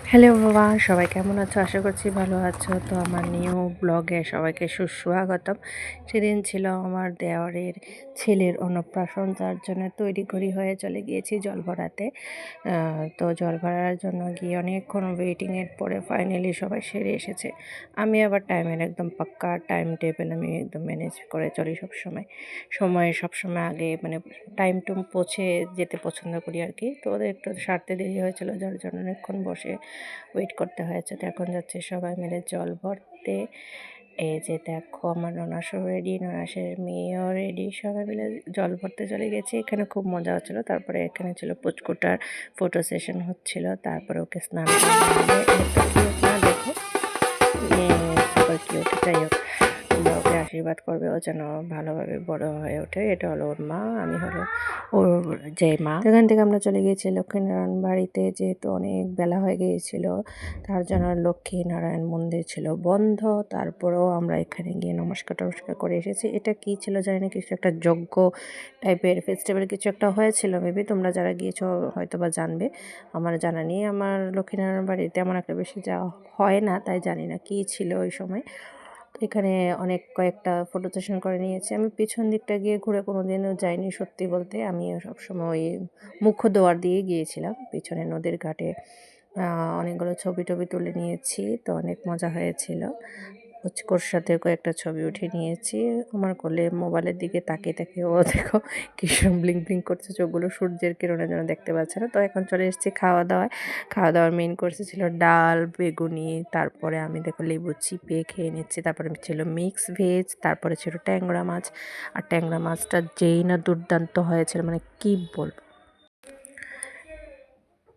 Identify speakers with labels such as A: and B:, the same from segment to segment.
A: Hello বাবা, সবাই কেমন আছো? আশা করছি ভালো আছো। তো আমার নিউ ব্লগে সবাইকে সুস্বাগতম। সেদিন ছিল আমার দেওরের ছেলের অন্নপ্রাশন, যার জন্য তৈরি হয়ে চলে গিয়েছি জল ভরাতে। তো জল ভরার জন্য গিয়ে অনেকক্ষণ ওয়েটিংয়ের পরে ফাইনালি সবাই সেরে এসেছে। আমি আবার টাইমের একদম পাক্কা টাইম টেবিল আমি একদম ম্যানেজ করে চলি সবসময় আগে মানে টাইম টুম পৌঁছে যেতে পছন্দ করি আর কি। তো ওদের একটু সারতে দেরি হয়েছিল, যার জন্য অনেকক্ষণ বসে ওয়েট করতে হয়েছে। তো এখন যাচ্ছে সবাই মিলে জল ভরতে। এই যে দেখো আমার ননাসও রেডি, ননাসের মেয়েও রেডি, সবাই মিলে জল ভরতে চলে গেছি। এখানে খুব মজা হচ্ছিলো। তারপরে এখানে ছিল পুচকুটার ফটো সেশন হচ্ছিল। তারপরে ওকে স্নান করিয়ে এত কিউট না, দেখো সুপার কিউট। যাই হোক, তোমরা ওকে আশীর্বাদ করবে ও যেন ভালোভাবে বড় হয়ে ওঠে। এটা হলো ওর মা, আমি হলো ওর যে মা। এখান থেকে আমরা চলে গিয়েছি লক্ষ্মীনারায়ণ বাড়িতে, যেহেতু অনেক বেলা হয়ে গিয়েছিল তার জন্য লক্ষ্মীনারায়ণ মন্দির ছিল বন্ধ। তারপরেও আমরা এখানে গিয়ে নমস্কার টমস্কার করে এসেছি। এটা কি ছিল জানি না, কিছু একটা যজ্ঞ টাইপের ফেস্টিভ্যাল কিছু একটা হয়েছিল মেবি, তোমরা যারা গিয়েছো হয়তো বা জানবে। আমার জানা নেই, আমার লক্ষ্মীনারায়ণ বাড়িতে তেমন একটা বেশি যাওয়া হয় না, তাই জানি না কী ছিল ওই সময়। তো এখানে কয়েকটা ফটো সেশন করে নিয়েছি। আমি পিছন দিকটা গিয়ে ঘুরে কোনো দিনও যাইনি সত্যি বলতে। আমি সবসময় ওই মুখ্য দুয়ার দিয়ে গিয়েছিলাম, পিছনে নদীর ঘাটে অনেকগুলো ছবি টবি তুলে নিয়েছি। তো অনেক মজা হয়েছিল। পুচকোর সাথে কয়েকটা ছবি উঠে নিয়েছি। আমার কোলে মোবাইলের দিকে তাকিয়ে ও দেখো কিরকম ব্লিং ব্লিং করছে চোখগুলো, সূর্যের কিরণের জন্য দেখতে পাচ্ছে না। তো এখন চলে এসেছি খাওয়া দাওয়ার মেইন কোর্সে ছিল ডাল বেগুনি, তারপরে আমি দেখো লেবু চিপে খেয়ে নিচ্ছি। তারপরে ছিল মিক্স ভেজ, তারপরে ছিল ট্যাংরা মাছ। আর ট্যাংরা মাছটা যেই না দুর্দান্ত হয়েছিল, মানে কি বলবো।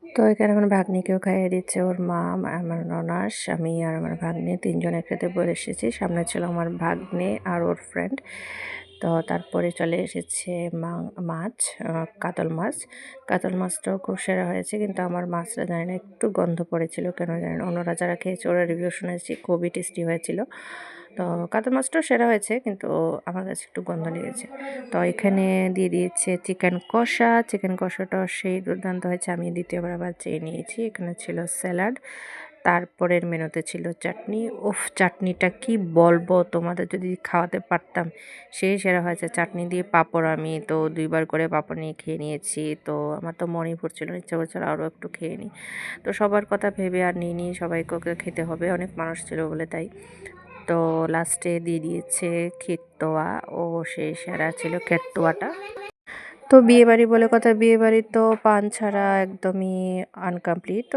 A: তো এখানে আমার ভাগ্নিকেও খাইয়ে দিচ্ছে ওর মা, আমার ননাস, আমি আর আমার ভাগ্নে তিনজন একসাথে বলে এসেছি। সামনে ছিল আমার ভাগ্নে আর ওর ফ্রেন্ড। তো তারপরে চলে এসেছে মাছ, কাতল মাছটাও খুব সেরা হয়েছে, কিন্তু আমার মাছটা জানি না একটু গন্ধ পড়েছিল কেন জানি না। অন্যরা যারা খেয়েছে ওরা রিভিউ শুনেছি খুবই টেস্টি হয়েছিল। তো কাতল মাছটাও সেরা হয়েছে, কিন্তু আমার কাছে একটু গন্ধ লেগেছে। তো এখানে দিয়ে দিয়েছে চিকেন কষাটাও সেই দুর্দান্ত হয়েছে। আমি দ্বিতীয়বার আবার চেয়ে নিয়েছি। এখানে ছিল স্যালাড, তারপরের মেনুতে ছিল চাটনি। চাটনিটা কি বলবো, তোমাদের যদি খাওয়াতে পারতাম সেই সেরা হয়েছে। চাটনি দিয়ে পাঁপড়, আমি তো 2বার করে পাঁপড় নিয়ে খেয়ে নিয়েছি। তো আমার তো মনেই পড়ছিল, ইচ্ছা করছিল আরও একটু খেয়ে নিই। তো সবার কথা ভেবে আর নিই সবাইকে ওকে খেতে হবে, অনেক মানুষ ছিল বলে তাই। তো লাস্টে দিয়ে দিয়েছে খেতোয়া, ও সেই সেরা ছিল খেতোয়াটা। তো বিয়েবাড়ি বলে কথা, বিয়েবাড়ি তো পান ছাড়া একদমই আনকমপ্লিট। তো